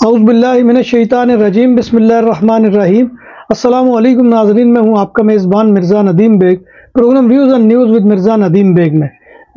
औज़ुबिल्लाहिमिनश्शैतानिर्रजीम बिस्मिल्लाहिर्रहमानिर्रहीम। अस्सलामु अलैकुम नाज़रीन, मैं हूं आपका मेज़बान Mirza Nadeem Baig, programme views and news with Mirza Nadeem Baig में।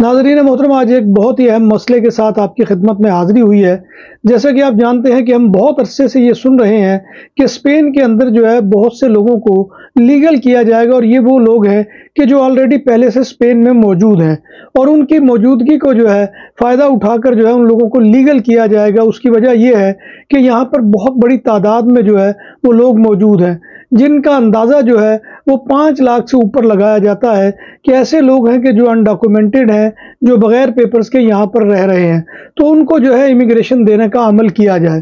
नाज़रीन मोहतरम, आज एक बहुत ही अहम मसले के साथ आपकी खिदमत में हाज़िरी हुई है। जैसा कि आप जानते हैं कि हम बहुत अरसे से ये सुन रहे हैं कि स्पेन के अंदर जो है बहुत से लोगों को लीगल किया जाएगा, और ये वो लोग हैं कि जो ऑलरेडी पहले से स्पेन में मौजूद हैं, और उनकी मौजूदगी को जो है फ़ायदा उठाकर जो है उन लोगों को लीगल किया जाएगा। उसकी वजह यह है कि यहाँ पर बहुत बड़ी तादाद में जो है वो लोग मौजूद हैं, जिनका अंदाज़ा जो है वो 5 लाख से ऊपर लगाया जाता है कि ऐसे लोग हैं कि जो अनडॉक्यूमेंटेड हैं, जो बग़ैर पेपर्स के यहाँ पर रह रहे हैं, तो उनको जो है इमिग्रेशन देने का अमल किया जाए।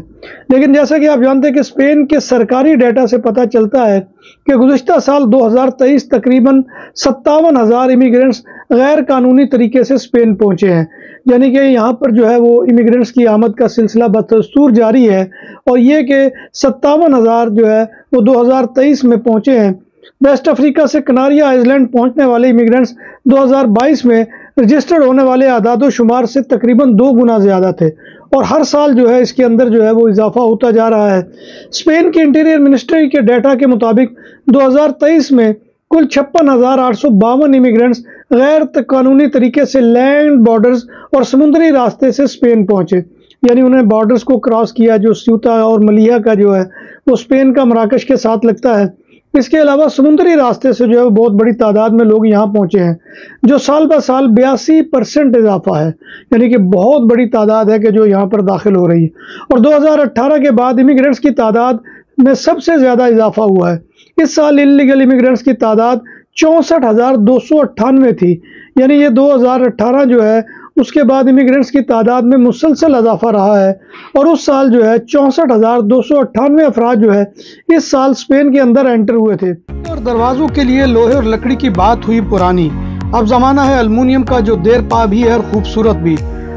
लेकिन जैसा कि आप जानते हैं कि स्पेन के सरकारी डाटा से पता चलता है कि गुज़िश्ता साल 2023 तकरीबन 57,000 इमिग्रेंट्स गैर कानूनी तरीके से स्पेन पहुँचे हैं। यानी कि यहाँ पर जो है वो इमिग्रेंट्स की आमद का सिलसिला बदस्तूर जारी है, और ये कि 57,000 जो है वो 2023 में पहुँचे हैं। वेस्ट अफ्रीका से कनारिया आइलैंड पहुंचने वाले इमिग्रेंट्स 2022 में रजिस्टर्ड होने वाले आदादो शुमार से तकरीबन 2 गुना ज़्यादा थे, और हर साल जो है इसके अंदर जो है वो इजाफा होता जा रहा है। स्पेन के इंटीरियर मिनिस्ट्री के डाटा के मुताबिक 2023 में कुल 56,852 इमिग्रेंट्स गैर कानूनी तरीके से लैंड बॉर्डर्स और समुद्री रास्ते से स्पेन पहुंचे, यानी उन्होंने बॉर्डर्स को क्रॉस किया। जो स्यूता और मलिया का जो है वो स्पेन का मराकश के साथ लगता है। इसके अलावा समुद्री रास्ते से जो है बहुत बड़ी तादाद में लोग यहाँ पहुँचे हैं, जो साल ब साल 82% इजाफा है, यानी कि बहुत बड़ी तादाद है कि जो यहाँ पर दाखिल हो रही है। और 2018 के बाद इमिग्रेंट्स की तादाद में सबसे ज़्यादा इजाफा हुआ है। इस साल इलीगल इमिग्रेंट्स की तादाद 64,298 थी, यानी ये 2018 जो है उसके बाद इमिग्रेंट्स की तादाद में मुसलसल इजाफा रहा है। और उस साल जो है 64,298 अफराद जो है इस साल स्पेन के अंदर एंटर हुए थे। और दरवाज़ों के लिए लोहे और लकड़ी की बात हुई पुरानी, अब ज़माना है अलमुनियम का, जो देर पा भी है और खूबसूरत भी।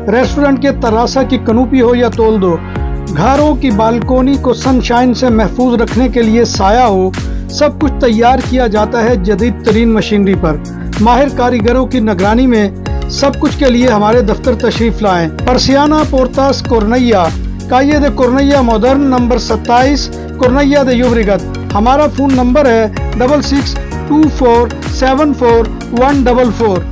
रेस्टोरेंट के तरासा की कनूपी हो या तोल दो, घरों की बालकोनी को सनशाइन से महफूज रखने के लिए साया हो, सब कुछ तैयार किया जाता है जदीद तरीन मशीनरी पर। माहिर कारीगरों की निगरानी में सब कुछ के लिए हमारे दफ्तर तशरीफ लाएं। परसियाना पोर्तास कोर्नैया, काये दे कोर्नैया मॉडर्न, नंबर 27, कोर्नैया दे यूब्रिगत। हमारा फ़ोन नंबर है 6624744144।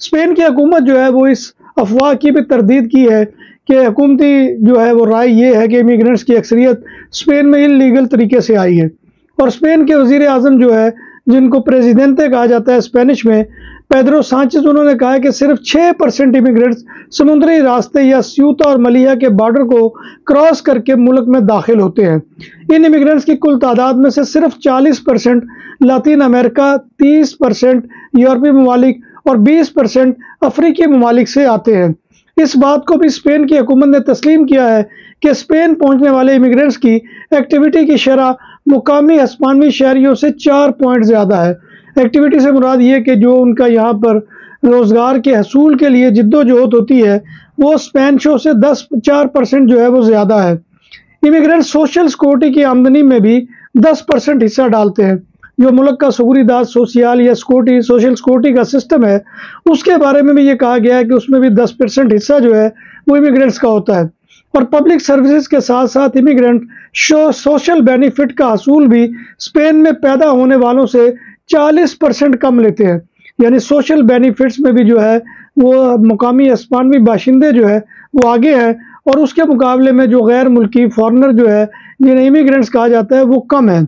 स्पेन की हुकूमत जो है वो इस अफवाह की भी तरदीद की है कि हुकूमती जो है वो राय ये है कि इमिग्रेंट्स की अक्सरियत स्पेन में इलीगल तरीके से आई है। और स्पेन के वज़ीर आज़म जो है, जिनको प्रेसिडेंटे कहा जाता है स्पेनिश में, पेड्रो सांचेज, उन्होंने कहा है कि सिर्फ 6% इमिग्रेंट्स समुद्री रास्ते या स्यूता और मलिया के बॉर्डर को क्रॉस करके मुल्क में दाखिल होते हैं। इन इमिग्रेंट्स की कुल तादाद में से सिर्फ 40% लातीन अमेरिका, 30% यूरोपीय ममालिक और 20% अफ्रीकी ममालिक से आते हैं। इस बात को भी स्पेन की हुकूमत ने तस्लीम किया है कि स्पेन पहुंचने वाले इमिग्रेंट्स की एक्टिविटी की शरह मुकामी हिस्पानवी शहरियों से 4 पॉइंट ज़्यादा है। एक्टिविटी से मुराद ये कि जो उनका यहाँ पर रोज़गार के हसूल के लिए जिद्दोजहद होती है, वो स्पेनिशों से 4% जो है वो ज़्यादा है। इमिग्रेंट सोशल सिक्योरिटी की आमदनी में भी 10% हिस्सा डालते हैं। जो मुल्क का सुगुरीदार सोशल या सोशल सिक्योरिटी का सिस्टम है, उसके बारे में भी ये कहा गया है कि उसमें भी 10% हिस्सा जो है वो इमिग्रेंट्स का होता है। और पब्लिक सर्विसेज के साथ साथ इमिग्रेंट सोशल बेनिफिट का हसूल भी स्पेन में पैदा होने वालों से 40% कम लेते हैं। यानी सोशल बेनिफिट्स में भी जो है वो मुकामी हिस्पानवी बाशिंदे जो है वो आगे हैं, और उसके मुकाबले में जो गैर मुल्की फॉरेनर जो है, जिन्हें इमिग्रेंट्स कहा जाता है, वो कम है।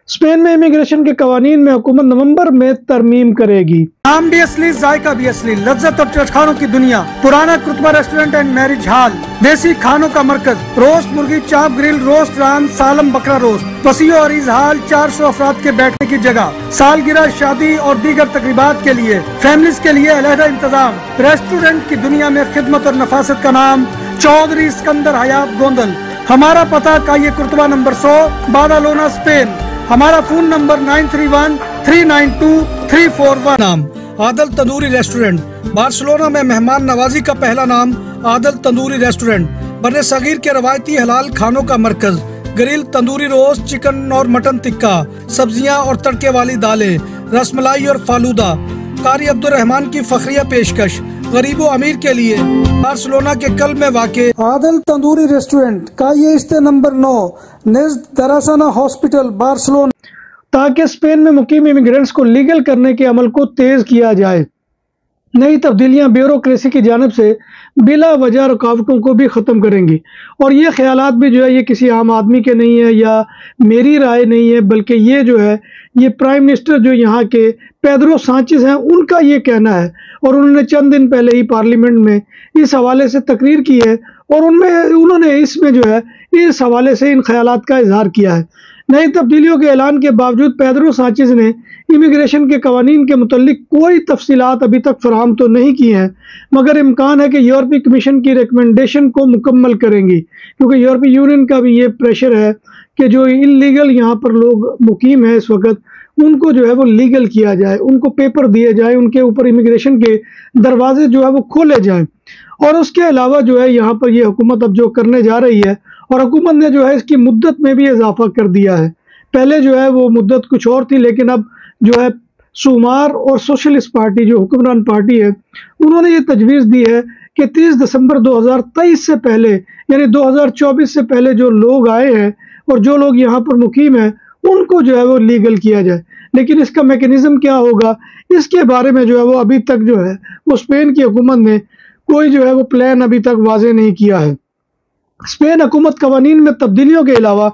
स्पेन में इमिग्रेशन के कवानीन में हुकूमत नवंबर में तरमीम करेगी। नाम भी असली, जायका भी असली, लज्जत अब चटखानों की दुनिया। पुराना कुतबा रेस्टोरेंट एंड मैरिज हॉल, देसी खानों का मरकज, रोस्ट मुर्गी, चाप ग्रिल, रोस्ट रान, सालम बकरा रोस्ट, वसीओ और इजहाल, 400 अफराद के बैठने की जगह, सालगिरह, शादी और दीगर तकरीबात के लिए, फैमिलीज के लिए अलहदा इंतजाम। रेस्टोरेंट की दुनिया में खिदमत और नफासत का नाम चौधरी सिकंदर हयात गोंदल। हमारा पता काये कुर्तबा नंबर 100, बादालोना, स्पेन। हमारा फोन नंबर 9313923341। नाम आदल तंदूरी रेस्टोरेंट, बार्सिलोना में मेहमान नवाजी का पहला नाम आदल तंदूरी रेस्टोरेंट। बर्रे सगीर के रवायती हलाल खानों का मरकज, ग्रिल, तंदूरी रोस्ट, चिकन और मटन टिक्का, सब्जियां और तड़के वाली दालें, रसमलाई और फालूदा। कारी अब्दुल रहमान की फखरिया पेशकश, गरीबो अमीर के लिए बार्सिलोना के कल्ब में वाक़े आदिल तंदूरी रेस्टोरेंट का ये इस्ते नंबर 9 निज़्द दरासाना हॉस्पिटल बार्सिलोना, ताकि स्पेन में मुकीम इमिग्रेंट्स को लीगल करने के अमल को तेज किया जाए। नई तब्दीलियां ब्यूरोक्रेसी की जानिब से बिला वजह रुकावटों को भी ख़त्म करेंगी। और ये ख्यालात भी जो है ये किसी आम आदमी के नहीं है या मेरी राय नहीं है, बल्कि ये जो है ये प्राइम मिनिस्टर जो यहाँ के पेड्रो सांचेज़ हैं उनका ये कहना है। और उन्होंने चंद दिन पहले ही पार्लियामेंट में इस हवाले से तकरीर की है और उन्होंने इसमें जो है इस हवाले से इन ख्यालात का इजहार किया है। नई तब्दीलियों के ऐलान के बावजूद पेड्रो सांचेज़ ने इमिग्रेशन के कवानीन के मुतल्लिक कोई तफसीलात अभी तक फराहम तो नहीं की हैं, मगर इम्कान है कि यूरोपीय कमीशन की रिकमेंडेशन को मुकम्मल करेंगी, क्योंकि यूरोपीय यूनियन का भी ये प्रेशर है कि जो इलीगल यहाँ पर लोग मुकीम हैं इस वक्त उनको जो है वो लीगल किया जाए, उनको पेपर दिए जाए, उनके ऊपर इमिग्रेशन के दरवाजे जो है वो खोले जाएं। और उसके अलावा जो है यहाँ पर ये हुकूमत अब जो करने जा रही है, और हुकूमत ने जो है इसकी मुद्दत में भी इजाफा कर दिया है। पहले जो है वो मुद्दत कुछ और थी, लेकिन अब जो है सुमार और सोशलिस्ट पार्टी जो हुक्मरान पार्टी है उन्होंने ये तजवीज़ दी है कि 30 दिसंबर 2023 से पहले यानी 2024 से पहले जो लोग आए हैं और जो लोग यहाँ पर मुकीम हैं उनको जो है वो लीगल किया जाए। लेकिन इसका मैकेनिज्म क्या होगा, इसके बारे में जो है वो अभी तक जो है वो स्पेन की हुकूमत ने कोई जो है वो प्लान अभी तक वाज़े नहीं किया है। स्पेन हुकूमत कवानीन में तब्दीलियों के अलावा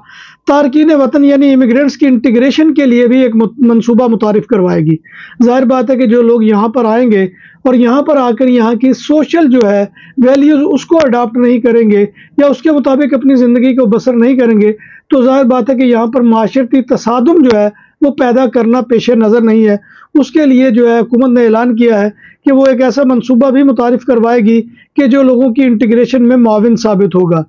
तारकीन वतन यानी इमिग्रेंट्स की इंटीग्रेशन के लिए भी एक मनसूबा मुतारिफ करवाएगी। जाहिर बात है कि जो लोग यहाँ पर आएंगे और यहाँ पर आकर यहाँ की सोशल जो है वैल्यूज़ उसको अडॉप्ट नहीं करेंगे या उसके मुताबिक अपनी ज़िंदगी को बसर नहीं करेंगे, तो जाहिर बात है कि यहाँ पर माशरती तसादुम जो है वो पैदा करना पेश नज़र नहीं है। उसके लिए जो है हुकूमत ने ऐलान किया है कि वो एक ऐसा मनसूबा भी मुतारिफ करवाएगी कि जो लोगों की इंटीग्रेशन में मुआविन साबित होगा।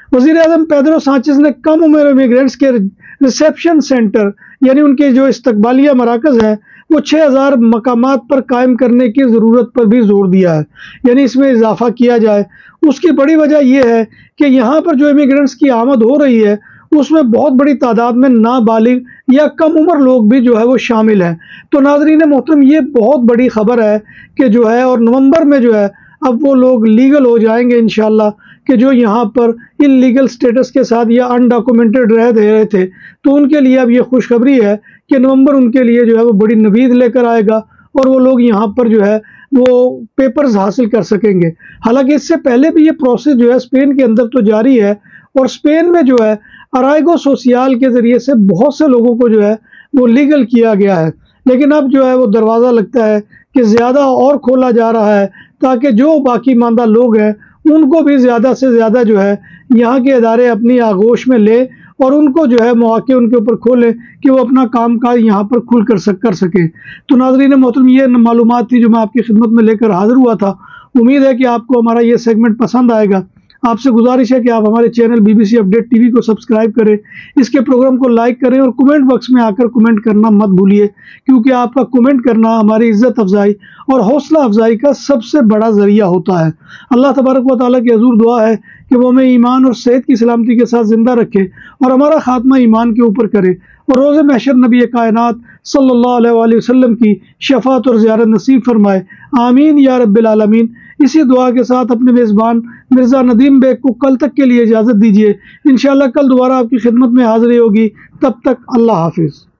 वज़ीर-ए-आज़म पेड्रो सांचेज़ ने कम उम्र इमिग्रेंट्स के रिसेप्शन सेंटर यानी उनके जो इस्तकबालिया मराकज़ हैं वो 6000 मकामात पर कायम करने की ज़रूरत पर भी जोर दिया है, यानी इसमें इजाफा किया जाए। उसकी बड़ी वजह यह है कि यहाँ पर जो इमिग्रेंट्स की आमद हो रही है उसमें बहुत बड़ी तादाद में नाबालिग या कम उम्र लोग भी जो है वो शामिल हैं। तो नाज़रीन मोहतरम ये बहुत बड़ी खबर है कि जो है और नवंबर में जो है अब वो लोग लीगल हो जाएंगे इंशाल्लाह, कि जो यहाँ पर इलीगल स्टेटस के साथ या अनडॉक्यूमेंटेड रहे थे तो उनके लिए अब ये खुशखबरी है कि नवंबर उनके लिए जो है वो बड़ी नवीद लेकर आएगा और वो लोग यहाँ पर जो है वो पेपर्स हासिल कर सकेंगे। हालांकि इससे पहले भी ये प्रोसेस जो है स्पेन के अंदर तो जारी है और स्पेन में जो है अराइगो सोशियल के ज़रिए से बहुत से लोगों को जो है वो लीगल किया गया है, लेकिन अब जो है वो दरवाज़ा लगता है कि ज़्यादा और खोला जा रहा है ताकि जो बाकी मानदा लोग हैं उनको भी ज़्यादा से ज़्यादा जो है यहाँ के इदारे अपनी आगोश में ले और उनको जो है मौके उनके ऊपर खोलें कि वो अपना काम काज यहाँ पर खुल कर सकें। तो नाज़रीन मोहतरम ये मालूमात थी जो मैं आपकी खिदमत में लेकर हाज़िर हुआ था। उम्मीद है कि आपको हमारा ये सेगमेंट पसंद आएगा। आपसे गुजारिश है कि आप हमारे चैनल BBC अपडेट टीवी को सब्सक्राइब करें, इसके प्रोग्राम को लाइक करें और कमेंट बॉक्स में आकर कमेंट करना मत भूलिए, क्योंकि आपका कमेंट करना हमारी इज्जत अफजाई और हौसला अफजाई का सबसे बड़ा ज़रिया होता है। अल्लाह तबारक व तआला की हजूर दुआ है कि वो हमें ईमान और सेहत की सलामती के साथ ज़िंदा रखे और हमारा खात्मा ईमान के ऊपर करे और रोज़े महशर नबी कायनात सल्लल्लाहु अलैहि वसल्लम की शफात और ज़ियारत नसीब फरमाए। आमीन या रब्बिल आलमीन। इसी दुआ के साथ अपने मेज़बान मिर्ज़ा नदीम बेग को कल तक के लिए इजाज़त दीजिए। इंशाअल्लाह कल दोबारा आपकी खिदमत में हाज़िरी होगी। तब तक अल्लाह हाफिज़।